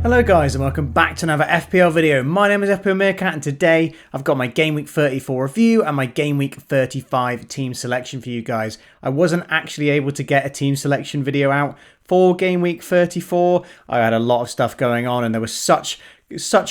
Hello guys and welcome back to another FPL video. My name is FPL Meerkat and today I've got my Game Week 34 review and my Game Week 35 team selection for you guys. I wasn't actually able to get a team selection video out for Game Week 34. I had a lot of stuff going on and there was such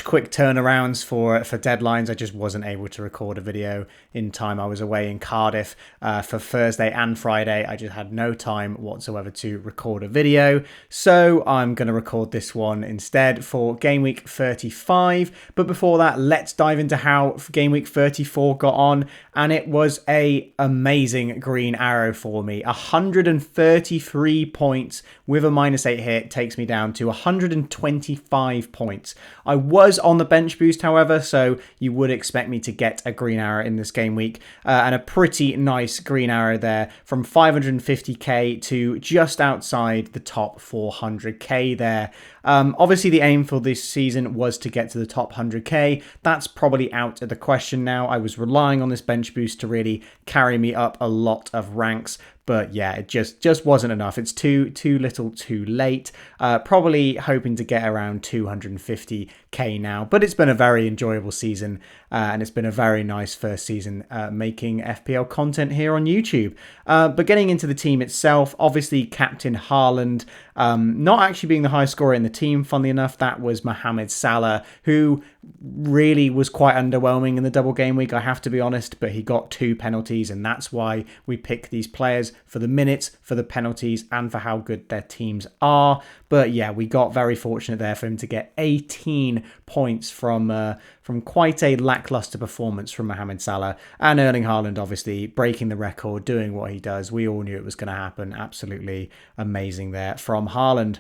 quick turnarounds for deadlines. I just wasn't able to record a video in time. I was away in Cardiff for Thursday and Friday. I just had no time whatsoever to record a video. So I'm going to record this one instead for Game Week 35. But before that, let's dive into how Game Week 34 got on. And it was a amazing green arrow for me. 133 points with a -8 hit takes me down to 125 points. I was on the bench boost, however, so you would expect me to get a green arrow in this game week. And a pretty nice green arrow there from 550k to just outside the top 400k there. Obviously, the aim for this season was to get to the top 100k. That's probably out of the question now. I was relying on this bench boost to really carry me up a lot of ranks. But yeah, it just wasn't enough. It's too little too late. Probably hoping to get around 250k now. But it's been a very enjoyable season. And it's been a very nice first season making FPL content here on YouTube. But getting into the team itself, obviously Captain Haaland, not actually being the highest scorer in the team, funnily enough, that was Mohamed Salah, who really was quite underwhelming in the double game week, I have to be honest, but he got 2 penalties, and that's why we pick these players, for the minutes, for the penalties, and for how good their teams are. But yeah, we got very fortunate there for him to get 18 points from quite a lackluster performance from Mohamed Salah. And Erling Haaland obviously breaking the record, doing what he does. We all knew it was going to happen. Absolutely amazing there from Haaland.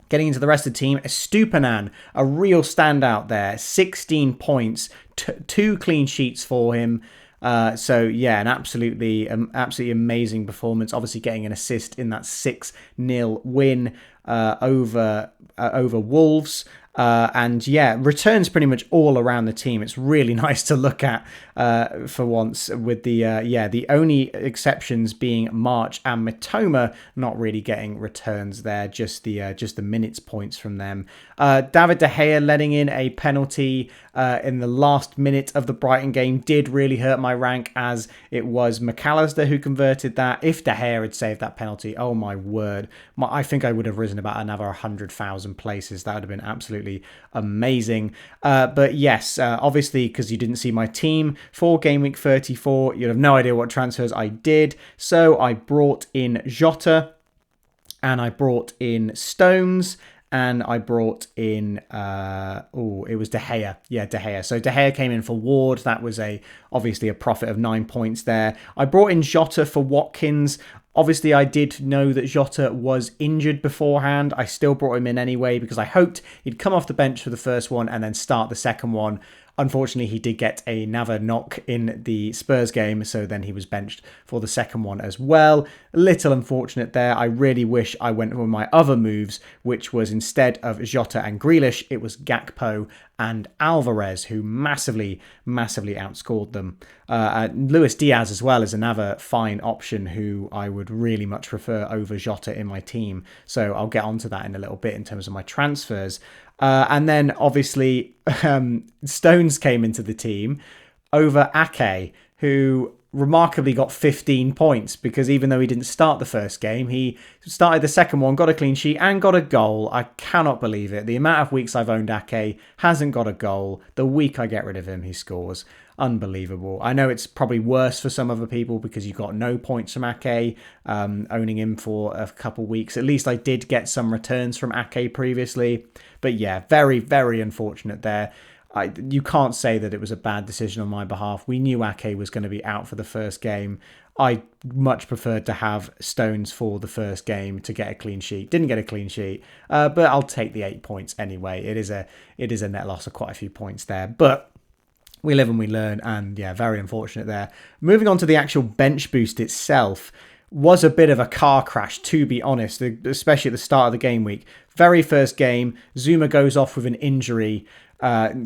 Getting into the rest of the team, Estupinan, a real standout there. 16 points, 2 clean sheets for him. So yeah, an absolutely amazing performance. Obviously getting an assist in that 6-0 win over Wolves. And yeah, returns pretty much all around the team. It's really nice to look at for once, with the only exceptions being March and Mitoma not really getting returns there, just the minutes points from them. David De Gea letting in a penalty in the last minute of the Brighton game did really hurt my rank, as it was McAllister who converted that. If De Gea had saved that penalty, oh my word, I think I would have risen about another 100,000 places. That would have been absolutely amazing. But yes, obviously, because you didn't see my team for Game Week 34, you'd have no idea what transfers I did. So I brought in Jota, and I brought in Stones, and I brought in, it was De Gea. Yeah, De Gea. So De Gea came in for Ward. That was obviously a profit of 9 points there. I brought in Jota for Watkins. Obviously, I did know that Jota was injured beforehand. I still brought him in anyway because I hoped he'd come off the bench for the first one and then start the second one. Unfortunately, he did get another knock in the Spurs game, so then he was benched for the second one as well. A little unfortunate there. I really wish I went with my other moves, which was, instead of Jota and Grealish, it was Gakpo and ALVAREZ, who massively outscored them. Luis Diaz as well is another fine option who I would really much prefer over Jota in my team. So I'll get onto that in a little bit in terms of my transfers. And then obviously Stones came into the team over Ake, who remarkably got 15 points, because even though he didn't start the first game, he started the second one, got a clean sheet and got a goal. I cannot believe it. The amount of weeks I've owned Ake, hasn't got a goal. The week I get rid of him, he scores. Unbelievable. I know it's probably worse for some other people because you got no points from Ake, owning him for a couple weeks. At least I did get some returns from Ake previously. But yeah, very, very unfortunate there. You can't say that it was a bad decision on my behalf. We knew Ake was going to be out for the first game. I much preferred to have Stones for the first game to get a clean sheet. Didn't get a clean sheet, but I'll take the 8 points anyway. It is a net loss of quite a few points there, but we live and we learn, and yeah, very unfortunate there. Moving on to the actual bench boost itself, was a bit of a car crash, to be honest, especially at the start of the game week. Very first game, Zuma goes off with an injury.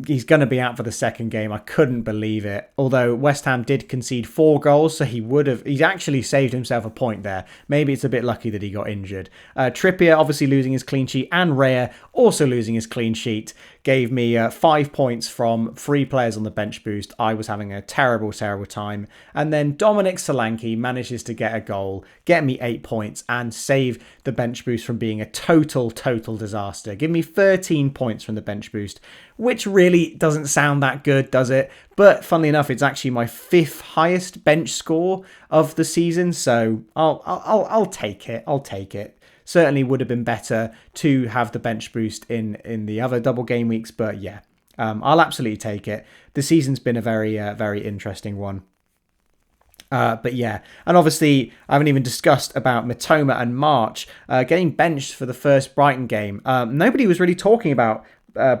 He's going to be out for the second game. I couldn't believe it. Although West Ham did concede 4 goals, so he's actually saved himself a point there. Maybe it's a bit lucky that he got injured. Trippier obviously losing his clean sheet, and Raya also losing his clean sheet gave me 5 points from 3 players on the bench boost. I was having a terrible time. And then Dominic Solanke manages to get a goal, get me 8 points, and save the bench boost from being a total disaster. Give me 13 points from the bench boost, which really doesn't sound that good, does it? But funnily enough, it's actually my 5th highest bench score of the season, so I'll take it. I'll take it. Certainly would have been better to have the bench boost in the other double game weeks, but yeah, I'll absolutely take it. The season's been a very interesting one. But yeah, and obviously I haven't even discussed about Mitoma and March getting benched for the first Brighton game. Nobody was really talking about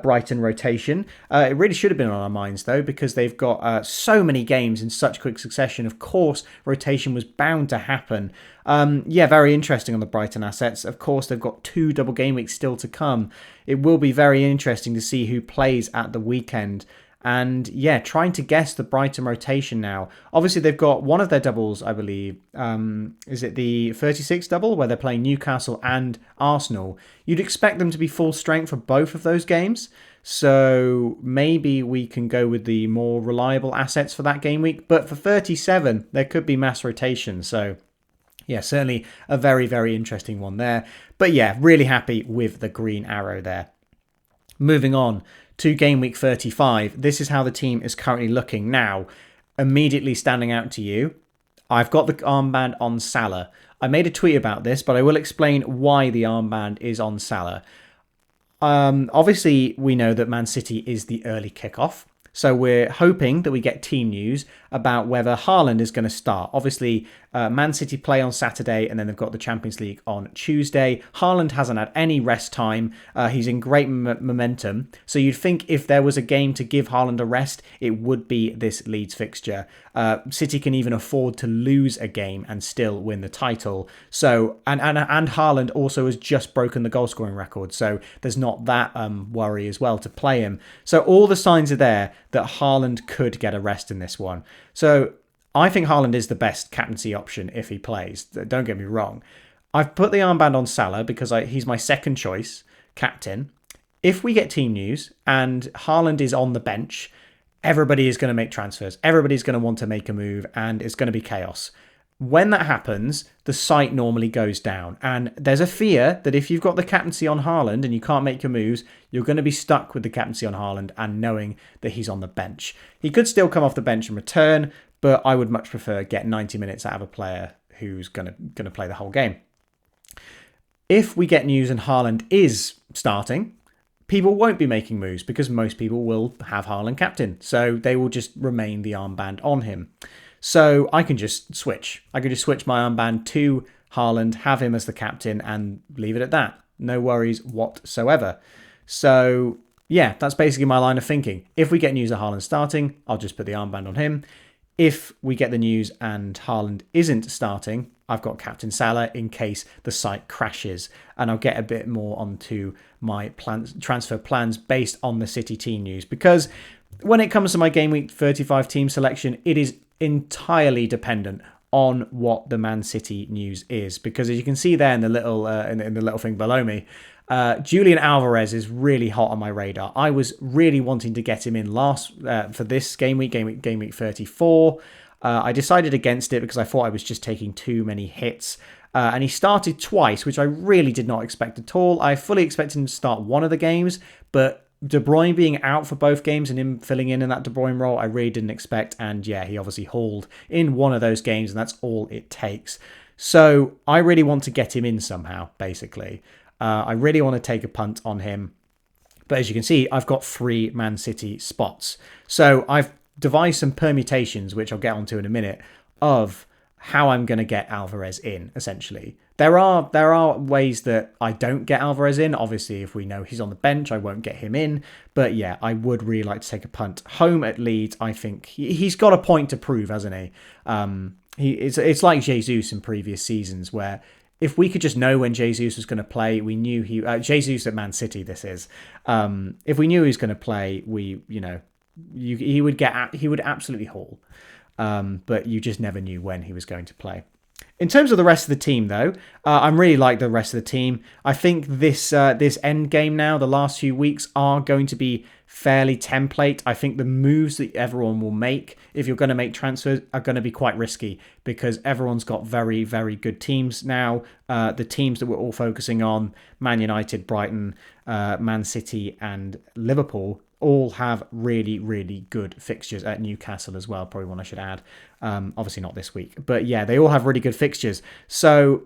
Brighton rotation. It really should have been on our minds though, because they've got so many games in such quick succession. Of course, rotation was bound to happen. Yeah, very interesting on the Brighton assets. Of course, they've got 2 double game weeks still to come. It will be very interesting to see who plays at the weekend. And yeah, trying to guess the Brighton rotation now. Obviously, they've got one of their doubles, I believe. Is it the 36 double where they're playing Newcastle and Arsenal? You'd expect them to be full strength for both of those games. So maybe we can go with the more reliable assets for that game week. But for 37, there could be mass rotation. So yeah, certainly a very interesting one there. But yeah, really happy with the green arrow there. Moving on to game week 35, this is how the team is currently looking now. Immediately standing out to you, I've got the armband on Salah. I made a tweet about this, but I will explain why the armband is on Salah. Obviously, we know that Man City is the early kickoff. So we're hoping that we get team news about whether Haaland is going to start. Obviously, Man City play on Saturday and then they've got the Champions League on Tuesday. Haaland hasn't had any rest time. He's in great momentum. So you'd think if there was a game to give Haaland a rest, it would be this Leeds fixture. City can even afford to lose a game and still win the title. So and Haaland also has just broken the goal scoring record. So there's not that worry as well to play him. So all the signs are there that Haaland could get a rest in this one. So I think Haaland is the best captaincy option if he plays. Don't get me wrong. I've put the armband on Salah because he's my second choice captain. If we get team news and Haaland is on the bench, everybody is going to make transfers. Everybody's going to want to make a move and it's going to be chaos. When that happens, the site normally goes down. And there's a fear that if you've got the captaincy on Haaland and you can't make your moves, you're going to be stuck with the captaincy on Haaland and knowing that he's on the bench. He could still come off the bench and return, but I would much prefer get 90 minutes out of a player who's going to play the whole game. If we get news and Haaland is starting, people won't be making moves because most people will have Haaland captain. So they will just remain the armband on him. So I can just switch. I can just switch my armband to Haaland, have him as the captain and leave it at that. No worries whatsoever. So yeah, that's basically my line of thinking. If we get news of Haaland starting, I'll just put the armband on him. If we get the news and Haaland isn't starting, I've got Captain Salah in case the site crashes. And I'll get a bit more onto my transfer plans based on the City team news. Because when it comes to my Game Week 35 team selection, it is entirely dependent on what the Man City news is. Because as you can see there in the little in the little thing below me, Julian Alvarez is really hot on my radar. I was really wanting to get him in for this game week 34. I decided against it because I thought I was just taking too many hits. And he started twice, which I really did not expect at all. I fully expected him to start one of the games, but De Bruyne being out for both games and him filling in that De Bruyne role, I really didn't expect. And yeah, he obviously hauled in one of those games, and that's all it takes. So I really want to get him in somehow, basically. I really want to take a punt on him. But as you can see, I've got 3 Man City spots. So I've devised some permutations, which I'll get onto in a minute, of how I'm going to get Alvarez in, essentially. There are ways that I don't get Alvarez in. Obviously, if we know he's on the bench, I won't get him in. But yeah, I would really like to take a punt. Home at Leeds, I think he's got a point to prove, hasn't he? It's like Jesus in previous seasons where if we could just know when Jesus was going to play, we knew Jesus at Man City. This is if we knew he was going to play, he would absolutely haul. But you just never knew when he was going to play. In terms of the rest of the team, though, I'm really like the rest of the team. I think this end game now, the last few weeks, are going to be fairly template. I think the moves that everyone will make, if you're going to make transfers, are going to be quite risky because everyone's got very, very good teams now. The teams that we're all focusing on, Man United, Brighton, Man City and Liverpool, all have really, really good fixtures at Newcastle as well. Probably one I should add. Obviously not this week. But yeah, they all have really good fixtures. So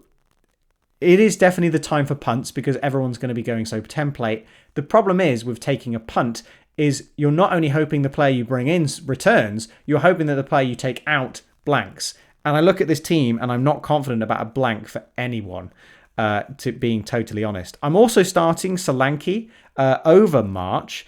it is definitely the time for punts because everyone's going to be going so template. The problem is with taking a punt is you're not only hoping the player you bring in returns, you're hoping that the player you take out blanks. And I look at this team and I'm not confident about a blank for anyone, to being totally honest. I'm also starting Solanke over March.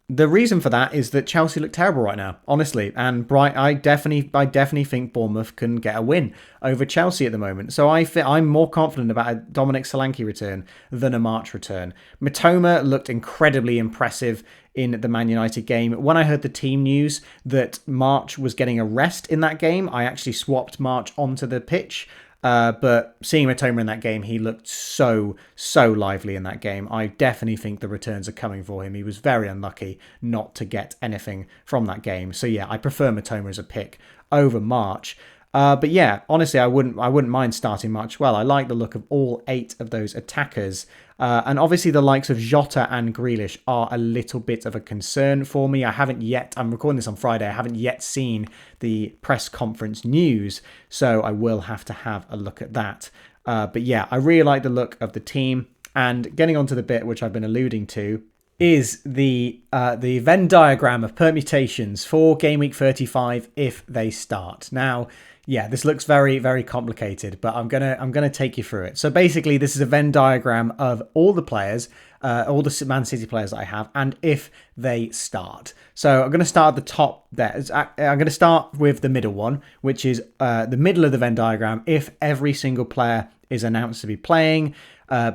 The reason for that is that Chelsea look terrible right now, honestly, and I definitely think Bournemouth can get a win over Chelsea at the moment. So I'm more confident about a Dominic Solanke return than a March return. Mitoma looked incredibly impressive in the Man United game. When I heard the team news that March was getting a rest in that game, I actually swapped March onto the pitch. But seeing Mitoma in that game, he looked so lively in that game. I definitely think the returns are coming for him. He was very unlucky not to get anything from that game. So yeah, I prefer Mitoma as a pick over March. But yeah, honestly, I wouldn't mind starting March well. I like the look of all 8 of those attackers. And obviously the likes of Jota and Grealish are a little bit of a concern for me. I'm recording this on Friday, I haven't yet seen the press conference news, so I will have to have a look at that. But yeah, I really like the look of the team. And getting on to the bit which I've been alluding to is the Venn diagram of permutations for Game Week 35 if they start. Now, yeah, this looks very, very complicated, but I'm gonna take you through it. So basically, this is a Venn diagram of all the players, all the Man City players that I have, and if they start. So I'm going to start at the top there. I'm going to start with the middle one, which is the middle of the Venn diagram. If every single player is announced to be playing,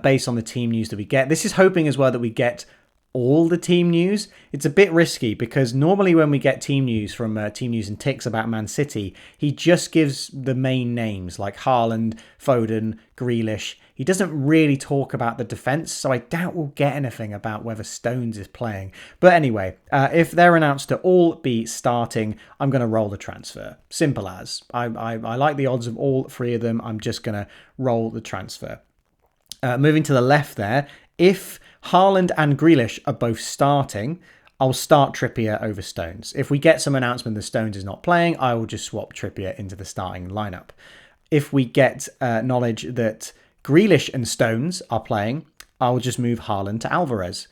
based on the team news that we get. This is hoping as well that we get all the team news. It's a bit risky because normally when we get team news from Team News and Ticks about Man City, he just gives the main names like Haaland, Foden, Grealish. He doesn't really talk about the defence, so I doubt we'll get anything about whether Stones is playing. But anyway, if they're announced to all be starting, I'm going to roll the transfer. Simple as. I like the odds of all 3 of them. I'm just going to roll the transfer. Moving to the left there, if Haaland and Grealish are both starting, I'll start Trippier over Stones. If we get some announcement that Stones is not playing, I will just swap Trippier into the starting lineup. If we get knowledge that Grealish and Stones are playing, I'll just move Haaland to ALVAREZ.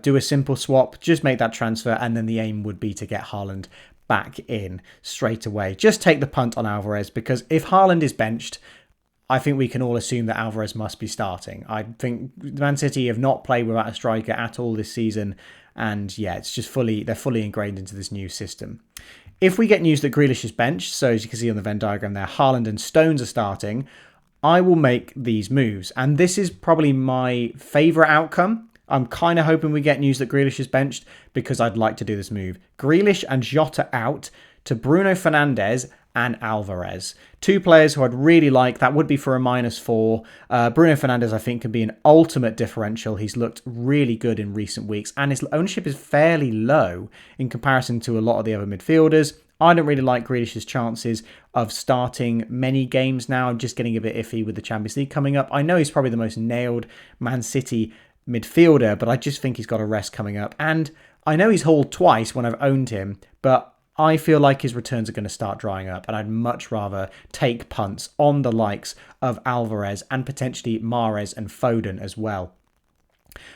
Do a simple swap, just make that transfer, and then the aim would be to get Haaland back in straight away. Just take the punt on ALVAREZ, because if Haaland is benched, I think we can all assume that ALVAREZ must be starting. I think Man City have not played without a striker at all this season. And yeah, it's just they're fully ingrained into this new system. If we get news that Grealish is benched, so as you can see on the Venn diagram there, Haaland and Stones are starting, I will make these moves. And this is probably my favourite outcome. I'm kind of hoping we get news that Grealish is benched because I'd like to do this move. Grealish and Jota out to Bruno Fernandes and ALVAREZ. 2 players who I'd really like. That would be for a -4. Bruno Fernandes, I think, can be an ultimate differential. He's looked really good in recent weeks, and his ownership is fairly low in comparison to a lot of the other midfielders. I don't really like Grealish's chances of starting many games now. I'm just getting a bit iffy with the Champions League coming up. I know he's probably the most nailed Man City midfielder, but I just think he's got a rest coming up. And I know he's hauled twice when I've owned him, but I feel like his returns are going to start drying up, and I'd much rather take punts on the likes of ALVAREZ and potentially Mahrez and Foden as well.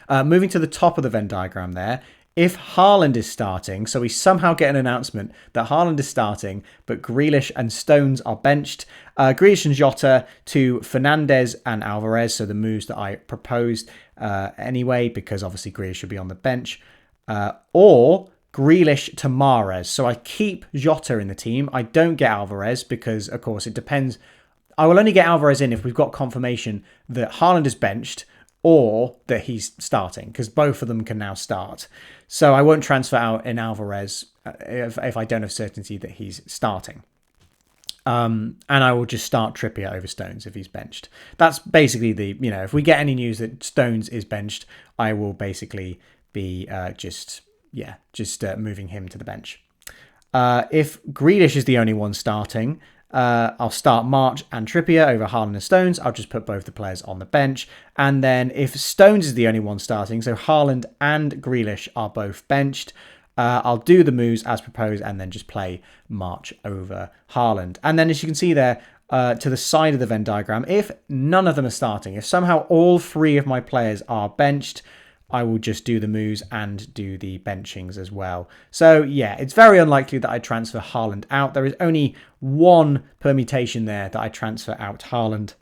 Moving to the top of the Venn diagram there, if Haaland is starting, so we somehow get an announcement that Haaland is starting, but Grealish and Stones are benched, Grealish and Jota to Fernandes and ALVAREZ, so the moves that I proposed anyway, because obviously Grealish should be on the bench, or Grealish to Mahrez. So I keep Jota in the team. I don't get ALVAREZ because, of course, it depends. I will only get Alvarez in if we've got confirmation that Haaland is benched or that he's starting, because both of them can now start. So I won't transfer out in Alvarez if I don't have certainty that he's starting. And I will just start Trippier over Stones if he's benched. That's basically if we get any news that Stones is benched, I will basically be just moving him to the bench. If Grealish is the only one starting, I'll start March and Trippier over Haaland and Stones. I'll just put both the players on the bench. And then if Stones is the only one starting, so Haaland and Grealish are both benched, I'll do the moves as proposed and then just play March over Haaland. And then as you can see there, to the side of the Venn diagram, if none of them are starting, if somehow all three of my players are benched, I will just do the moves and do the benchings as well. So yeah, it's very unlikely that I transfer Haaland out. There is only one permutation there that I transfer out Haaland,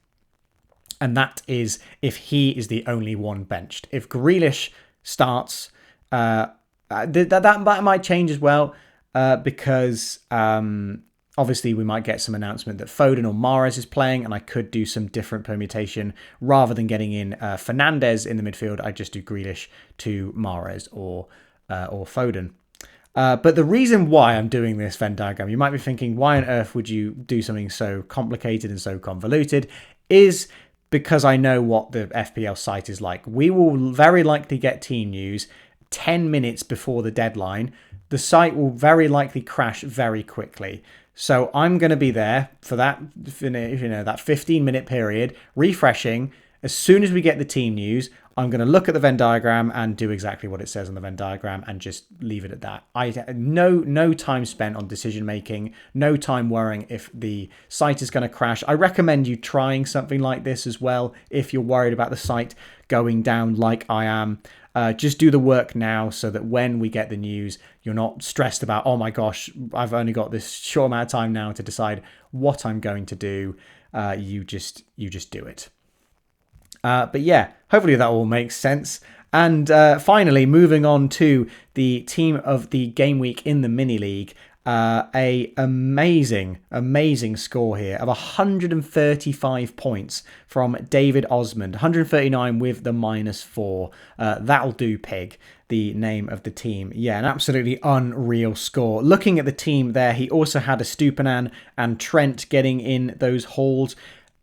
and that is if he is the only one benched. If Grealish starts, that might change as well, because obviously we might get some announcement that Foden or Mahrez is playing, and I could do some different permutation. Rather than getting in Fernandes in the midfield, I just do Grealish to Mahrez or Foden. But the reason why I'm doing this Venn diagram, you might be thinking, why on earth would you do something so complicated and so convoluted, is because I know what the FPL site is like. We will very likely get team news 10 minutes before the deadline. The site will very likely crash very quickly. So I'm going to be there for that, that 15-minute period, refreshing. As soon as we get the team news, I'm going to look at the Venn diagram and do exactly what it says on the Venn diagram and just leave it at that. No time spent on decision making, no time worrying if the site is going to crash. I recommend you trying something like this as well if you're worried about the site going down like I am. Just do the work now so that when we get the news, you're not stressed about, oh my gosh, I've only got this short amount of time now to decide what I'm going to do. You just do it. But yeah, hopefully that all makes sense. And finally, moving on to the team of the game week in the mini league. A amazing score here of 135 points from David Osmond, 139 with the -4. That'll do, pig, the name of the team. Yeah, an absolutely unreal score. Looking at the team there, he also had a Stupinan and Trent getting in those hauls.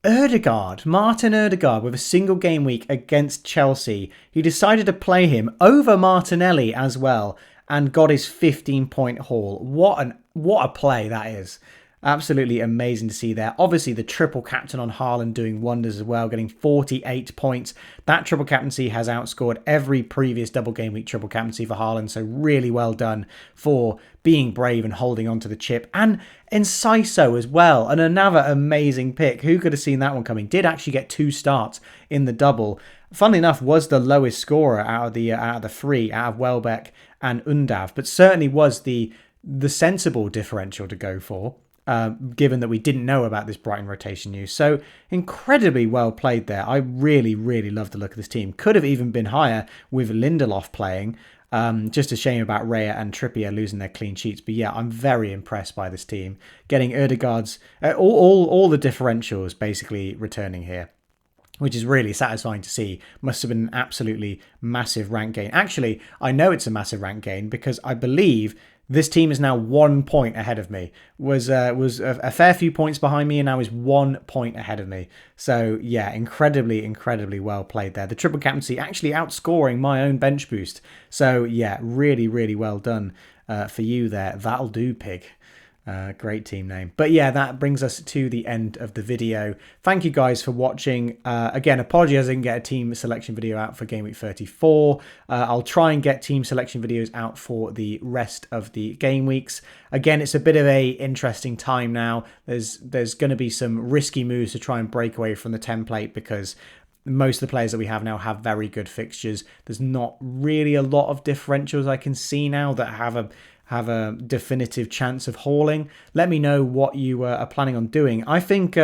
Martin Ødegaard, with a single game week against Chelsea. He decided to play him over Martinelli as well, and got his 15-point haul. What a play that is. Absolutely amazing to see there. Obviously, the triple captain on Haaland doing wonders as well, getting 48 points. That triple captaincy has outscored every previous double game week triple captaincy for Haaland, so really well done for being brave and holding on to the chip. And Enciso as well, and another amazing pick. Who could have seen that one coming? Did actually get 2 starts in the double. Funnily enough, was the lowest scorer out of the three, out of Welbeck and Undav, but certainly was the sensible differential to go for, given that we didn't know about this Brighton rotation news. So incredibly well played there. I really love the look of this team. Could have even been higher with Lindelof playing. Just a shame about Raya and Trippier losing their clean sheets. But yeah, I'm very impressed by this team. Getting Ødegaard's, all the differentials basically returning here, which is really satisfying to see. Must have been an absolutely massive rank gain. Actually, I know it's a massive rank gain because I believe this team is now 1 point ahead of me. Was a fair few points behind me and now is 1 point ahead of me. So yeah, incredibly well played there. The triple captaincy actually outscoring my own bench boost. So yeah, really well done for you there. That'll do, pig. Great team name. But yeah, that brings us to the end of the video. Thank you guys for watching. Again, apologies I didn't get a team selection video out for Game Week 34. I'll try and get team selection videos out for the rest of the game weeks. Again, it's a bit of a interesting time now. There's going to be some risky moves to try and break away from the template because most of the players that we have now have very good fixtures. There's not really a lot of differentials I can see now that have a definitive chance of hauling. Let me know what you are planning on doing. I think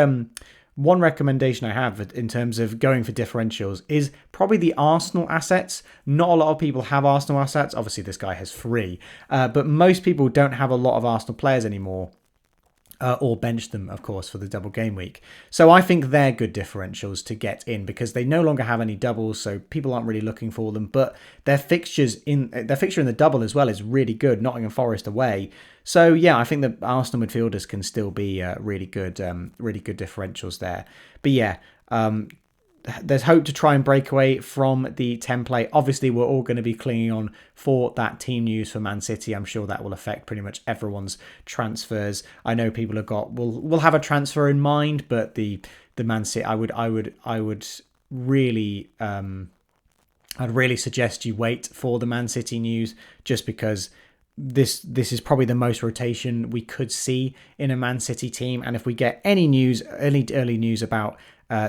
one recommendation I have in terms of going for differentials is probably the Arsenal assets. Not a lot of people have Arsenal assets. Obviously, this guy has 3. But most people don't have a lot of Arsenal players anymore. or bench them, of course, for the double game week. So I think they're good differentials to get in because they no longer have any doubles, so people aren't really looking for them. But their fixture in the double as well is really good. Nottingham Forest away. So yeah, I think the Arsenal midfielders can still be really good differentials there. But yeah. There's hope to try and break away from the template. Obviously, we're all going to be clinging on for that team news for Man City. I'm sure that will affect pretty much everyone's transfers. I know people will have a transfer in mind, but the Man City, I would really I'd really suggest you wait for the Man City news, just because this is probably the most rotation we could see in a Man City team. And if we get any news, early news about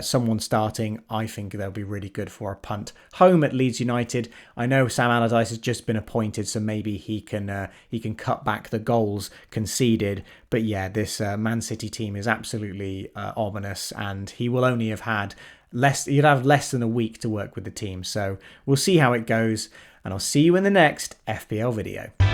someone starting, I think they'll be really good for a punt home at Leeds United. I know Sam Allardyce has just been appointed, so maybe he can cut back the goals conceded. But yeah, this Man City team is absolutely ominous, and he will only have had he'd have less than a week to work with the team. So we'll see how it goes, and I'll see you in the next FPL video.